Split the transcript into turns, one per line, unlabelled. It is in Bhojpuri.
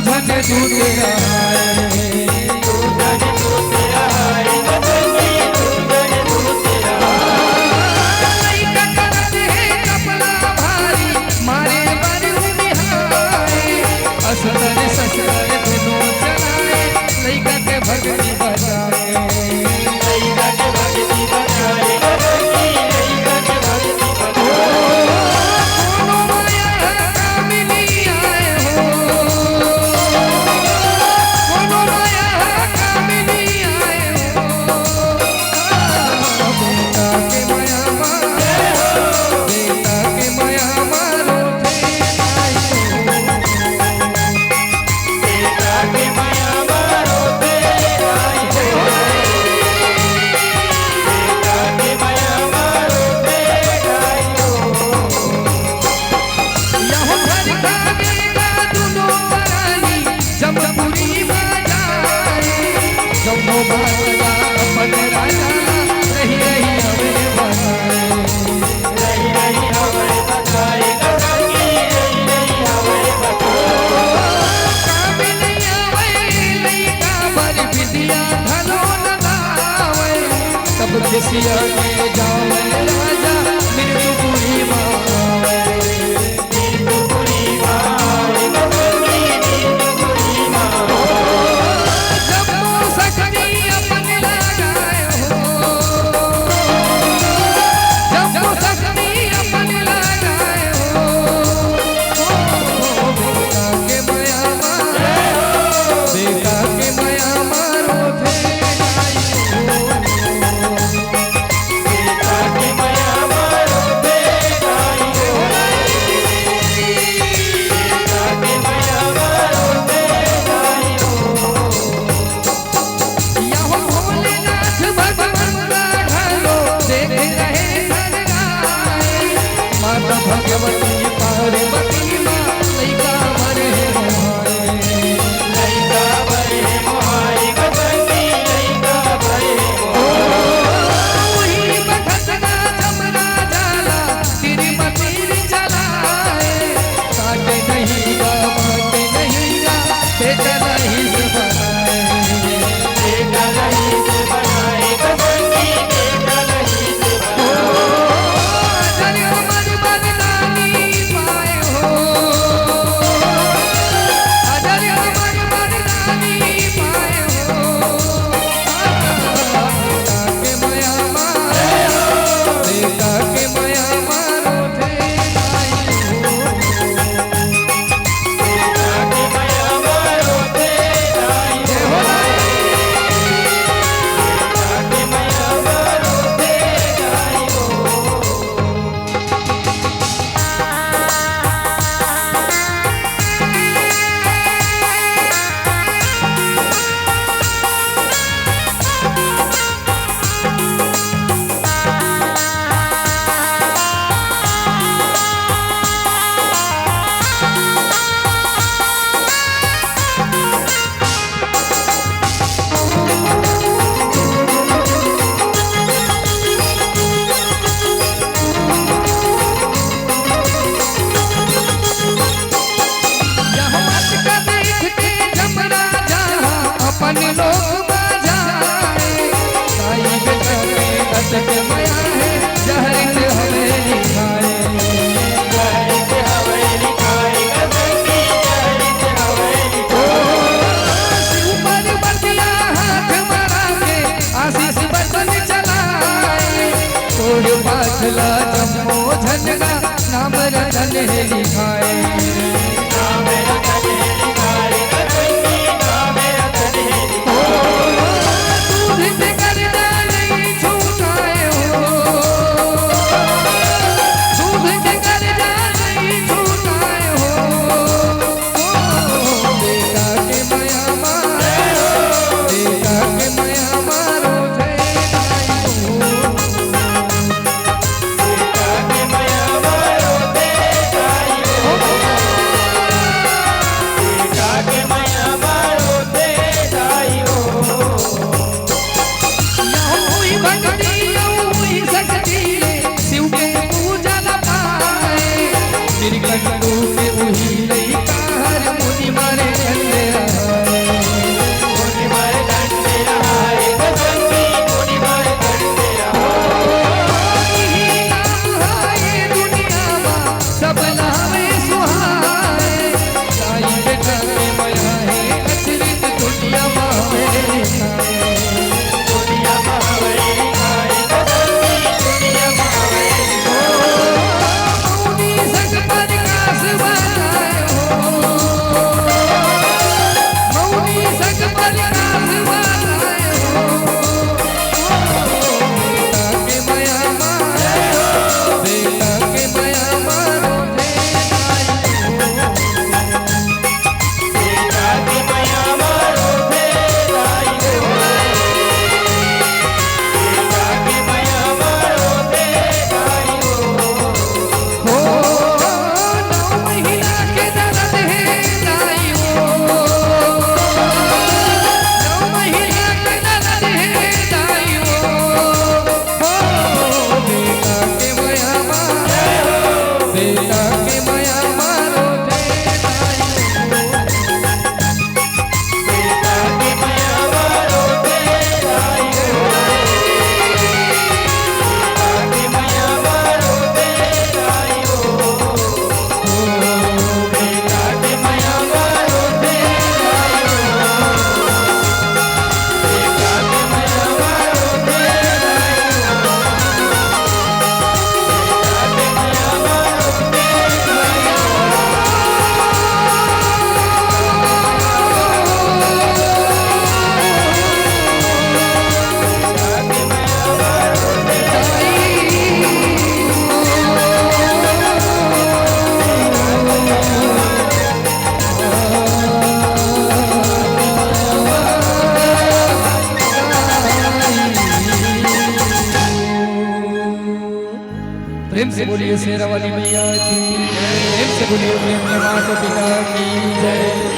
धन दूत रहाए तू धन दूत रहाए गंगी तू धन दूत रहाए लइका करत है कपड़ा भारी मारे बारी निहाए असर ससुर दोनों चलाए लइका के भक्ति बजाए लइका के भक्ति बजाए गंगी लइका के भक्ति बजाए कोनो माया कामिनी आए हो कोनो माया कामिनी आए हो बेटा के माया मारे हो बेटा के माया मारो थे आई हो बेटा के माया मारो थे आई हो बेटा के माया मारो थे आई हो यहो घर खागेगा दोनों पराई जमपुरी बजाए जमो बाजा अपन राजा रही रही हमें बनाए रही रही हमें बताए गंगी रही रही हमें बताए कामिनी आवे लइका बर विद्या धनो लगावे तब खिसिया के जावे राजा मृत्युपुरी मावे मृत्युपुरी मावे गंगी मृत्युपुरी मावे जम्मू सकती अपन लगाए हो जम्मू सकती अपन लगाए हो बेटा के माया मारे हो बेटा के माया मारो थे आई हो बेटा के माया मारो थे आई हो बेटा के माया मारो थे आई हो यहो भोलेनाथ भगवान का ढालो देख रहे सरगाए माता भगवती पार्वती माँ लइका मरे मोहाए लइका मरे मोहाए गंगी लइका मरे मोहाए बखतना जमना जाला तिरमतीर चलाए काटे नहीं गा बाटे नहीं गा बेटा नहीं से बनाए बेटा नहीं से बनाए गंगी बेटा नहीं से बनाए अरे अमर बदनामी पाए हो अरे अमर बदनामी पाए हो बेटा के माया मारे हो बेटा के माया मारो थे आई हो बेटा के माया मारो थे आई हो बेटा के माया मारो थे आई हो यहाँ अटका देख के जमरा जहाँ अपन लोग बजाए साई बेटा के अटक माया है जहर से हवेली खाए जहर से हवेली खाए गंगी जहर से हवेली खाए ऊपर बतिया हाथ मारा के आशीष बदन चलाए तोड़ पाछला जम्मो झनगा नाम रतन है लिखाए नाम रतन है लिखाए गंगी नाम रतन है लिखाए दूध से करना नहीं छूटाए हो दूध से करना नहीं छूटाए हो बेटा के माया मारे हो बेटा के माया मारो थे आई हो बेटा के माया मारो थे आई हो प्रेम से बोलिए शेरा वाली मैया की, प्रेम से बोलिए प्रेम माता पिता की जय।